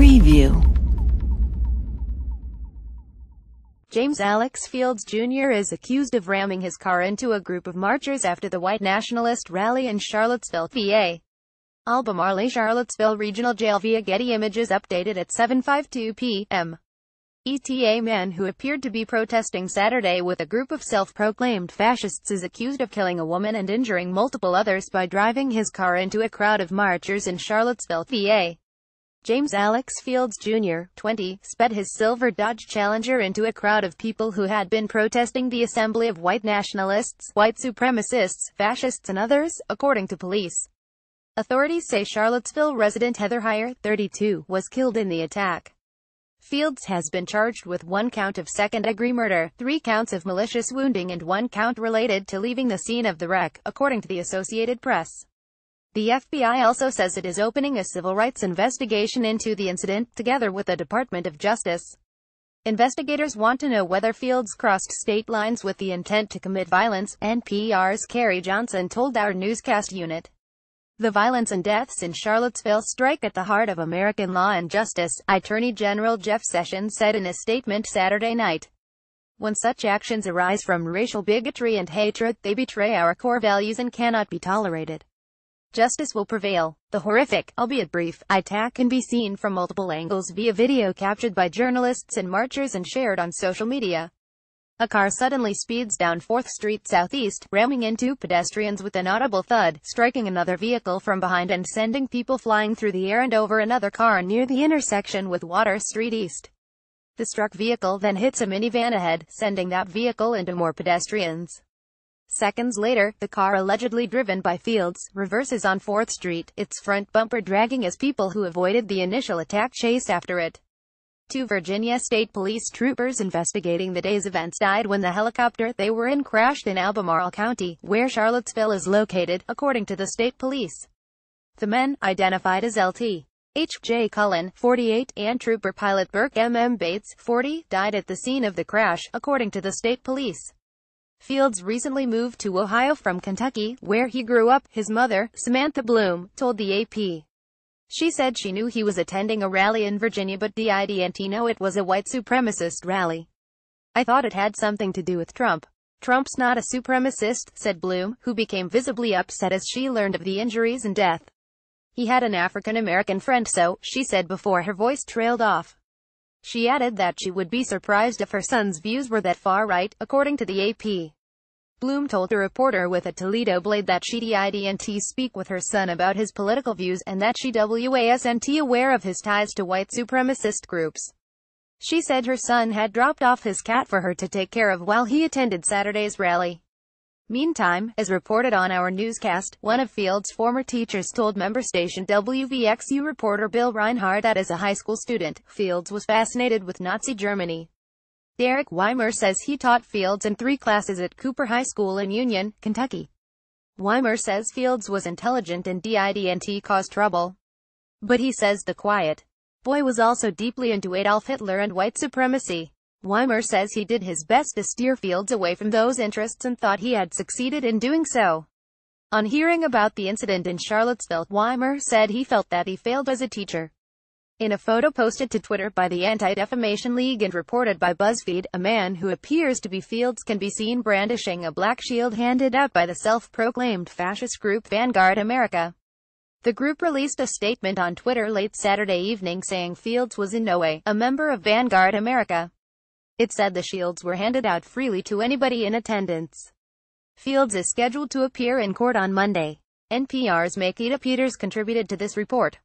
Preview. James Alex Fields Jr. is accused of ramming his car into a group of marchers after the white nationalist rally in Charlottesville, VA. Albemarle Charlottesville Regional Jail via Getty Images updated at 7:52 p.m. ETA man who appeared to be protesting Saturday with a group of self-proclaimed fascists is accused of killing a woman and injuring multiple others by driving his car into a crowd of marchers in Charlottesville, VA. James Alex Fields Jr., 20, sped his silver Dodge Challenger into a crowd of people who had been protesting the assembly of white nationalists, white supremacists, fascists and others, according to police. Authorities say Charlottesville resident Heather Heyer, 32, was killed in the attack. Fields has been charged with 1 count of second-degree murder, 3 counts of malicious wounding and 1 count related to leaving the scene of the wreck, according to the Associated Press. The FBI also says it is opening a civil rights investigation into the incident, together with the Department of Justice. Investigators want to know whether Fields crossed state lines with the intent to commit violence, NPR's Carrie Johnson told our newscast unit. The violence and deaths in Charlottesville strike at the heart of American law and justice, Attorney General Jeff Sessions said in a statement Saturday night. When such actions arise from racial bigotry and hatred, they betray our core values and cannot be tolerated. Justice will prevail. The horrific, albeit brief, attack can be seen from multiple angles via video captured by journalists and marchers and shared on social media. A car suddenly speeds down 4th Street Southeast, ramming into pedestrians with an audible thud, striking another vehicle from behind and sending people flying through the air and over another car near the intersection with Water Street East. The struck vehicle then hits a minivan ahead, sending that vehicle into more pedestrians. Seconds later, the car allegedly driven by Fields reverses on 4th Street, its front bumper dragging as people who avoided the initial attack chase after it. 2 Virginia State Police troopers investigating the day's events died when the helicopter they were in crashed in Albemarle County, where Charlottesville is located, according to the state police. The men, identified as Lt. H.J. Cullen, 48, and Trooper Pilot Burke M.M. Bates, 40, died at the scene of the crash, according to the state police. Fields recently moved to Ohio from Kentucky, where he grew up. His mother, Samantha Bloom, told the AP. She said she knew he was attending a rally in Virginia but didn't know it was a white supremacist rally. I thought it had something to do with Trump. Trump's not a supremacist, said Bloom, who became visibly upset as she learned of the injuries and death. He had an African-American friend so, she said before her voice trailed off. She added that she would be surprised if her son's views were that far-right, according to the AP. Bloom told a reporter with a Toledo Blade that she didn't speak with her son about his political views, and that she wasn't aware of his ties to white supremacist groups. She said her son had dropped off his cat for her to take care of while he attended Saturday's rally. Meantime, as reported on our newscast, one of Fields' former teachers told member station WVXU reporter Bill Reinhardt that as a high school student, Fields was fascinated with Nazi Germany. Derek Weimer says he taught Fields in 3 classes at Cooper High School in Union, Kentucky. Weimer says Fields was intelligent and didn't cause trouble. But he says the quiet boy was also deeply into Adolf Hitler and white supremacy. Weimer says he did his best to steer Fields away from those interests and thought he had succeeded in doing so. On hearing about the incident in Charlottesville, Weimer said he felt that he failed as a teacher. In a photo posted to Twitter by the Anti-Defamation League and reported by BuzzFeed, a man who appears to be Fields can be seen brandishing a black shield handed out by the self-proclaimed fascist group Vanguard America. The group released a statement on Twitter late Saturday evening saying Fields was in no way a member of Vanguard America. It said the shields were handed out freely to anybody in attendance. Fields is scheduled to appear in court on Monday. NPR's Makita Peters contributed to this report.